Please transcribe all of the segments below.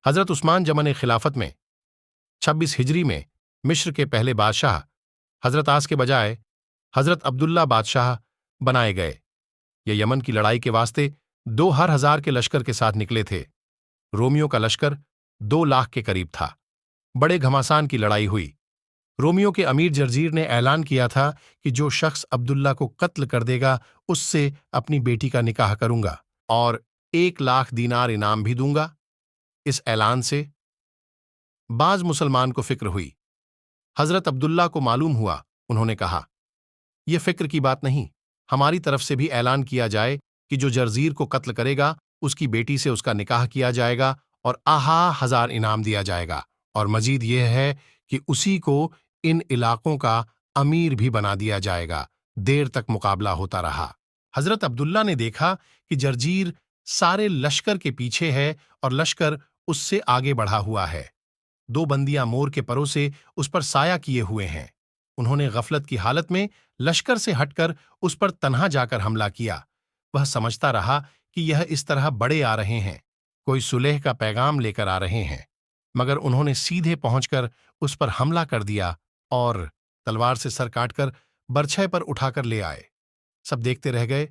حضرت عثمان زمانِ خلافت میں 26 ہجری میں مصر کے پہلے بادشاہ حضرت عاص کے بجائے حضرت عبداللہ بادشاہ بنائے گئے۔ یہ یمن کی لڑائی کے واسطے 2,000 کے لشکر کے ساتھ نکلے تھے۔ رومیوں کا لشکر 2 لاکھ کے قریب تھا۔ بڑے گھماسان کی لڑائی ہوئی۔ رومیوں کے امیر جرجیر نے اعلان کیا تھا کہ جو شخص عبداللہ کو قتل کر دے گا اس سے اپنی بیٹی کا نکاح کروں گا اور 1,00,000 دینار انعام بھی دوں گا۔ اس اعلان سے بعض مسلمان کو فکر ہوئی۔ حضرت عبداللہ کو معلوم ہوا، انہوں نے کہا، یہ فکر کی بات نہیں، ہماری طرف سے بھی اعلان کیا جائے کہ جو جرزیر کو قتل کرے گا اس کی بیٹی سے اس کا نکاح کیا جائے گا اور 1000 انعام دیا جائے گا، اور مزید یہ ہے کہ اسی کو ان علاقوں کا امیر بھی بنا دیا جائے گا۔ دیر تک مقابلہ ہوتا رہا۔ حضرت عبداللہ نے دیکھا کہ جرجیر سارے لشکر کے پیچھے ہے اور لشکر اس سے آگے بڑھا ہوا ہے۔ 2 بندیاں مور کے پروں سے اس پر سایہ کیے ہوئے ہیں۔ انہوں نے غفلت کی حالت میں لشکر سے ہٹ کر اس پر تنہا جا کر حملہ کیا۔ وہ سمجھتا رہا کہ یہ اس طرح بڑے آ رہے ہیں، کوئی صلح کا پیغام لے کر آ رہے ہیں، مگر انہوں نے سیدھے پہنچ کر اس پر حملہ کر دیا اور تلوار سے سر کاٹ کر برچھے پر اٹھا کر لے آئے۔ سب دیکھتے رہ گئے۔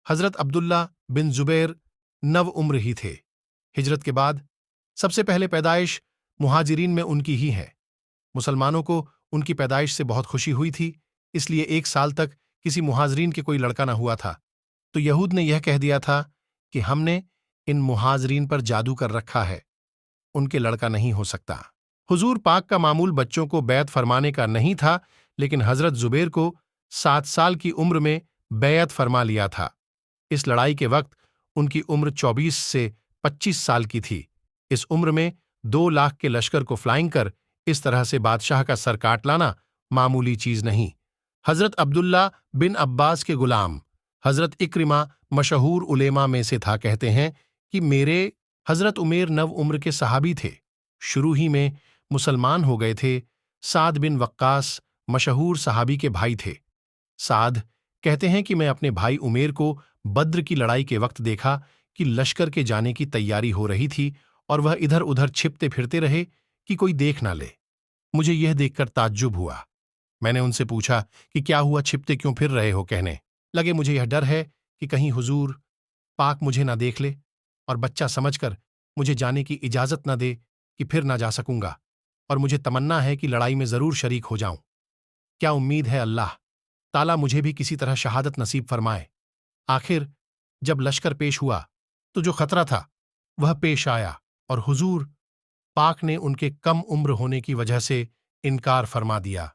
حضرت عبداللہ بن زبیر 9 عمر ہی تھے۔ ہجرت کے بعد سب سے پہلے پیدائش مہاجرین میں ان کی ہی ہے۔ مسلمانوں کو ان کی پیدائش سے بہت خوشی ہوئی تھی، اس لیے 1 سال تک کسی مہاجرین کے کوئی لڑکا نہ ہوا تھا۔ تو یہود نے یہ کہہ دیا تھا کہ ہم نے ان مہاجرین پر جادو کر رکھا ہے، ان کے لڑکا نہیں ہو سکتا۔ حضور پاک کا معمول بچوں کو بیعت فرمانے کا نہیں تھا، لیکن حضرت زبیر کو 7 سال کی عمر میں بیعت فرما لیا تھا۔ اس لڑائی کے وقت ان کی عمر 24 سے 25 سال کی تھی۔ اس عمر میں 2 لاکھ کے لشکر کو فلائنگ کر اس طرح سے بادشاہ کا سر کاٹ لانا معمولی چیز نہیں۔ حضرت عبداللہ بن عباس کے غلام حضرت اکرمہ مشہور علماء میں سے تھا، کہتے ہیں کہ میرے حضرت عمیر 9 عمر کے صحابی تھے، شروع ہی میں مسلمان ہو گئے تھے۔ سعد بن وقاص مشہور صحابی کے بھائی تھے۔ سعد کہتے ہیں کہ میں اپنے بھائی عمیر کو بدر کی لڑائی کے وقت دیکھا کہ لشکر کے جانے کی تیاری ہو رہی تھی اور وہ ادھر ادھر چھپتے پھرتے رہے کہ کوئی دیکھ نہ لے۔ مجھے یہ دیکھ کر تعجب ہوا۔ میں نے ان سے پوچھا کہ کیا ہوا، چھپتے کیوں پھر رہے ہو؟ کہنے لگے مجھے یہ ڈر ہے کہ کہیں حضور پاک مجھے نہ دیکھ لے اور بچہ سمجھ کر مجھے جانے کی اجازت نہ دے کہ پھر نہ جا سکوں گا، اور مجھے تمنا ہے کہ لڑائی میں ضرور شریک ہو جاؤں۔ کیا امید ہے اللہ تعالیٰ مجھے بھی کسی طرح شہادت نصیب فرمائے۔ آخر جب لشکر پیش ہوا تو جو خطرہ تھا وہ پیش آیا، اور حضور پاک نے ان کے کم عمر ہونے کی وجہ سے انکار فرما دیا۔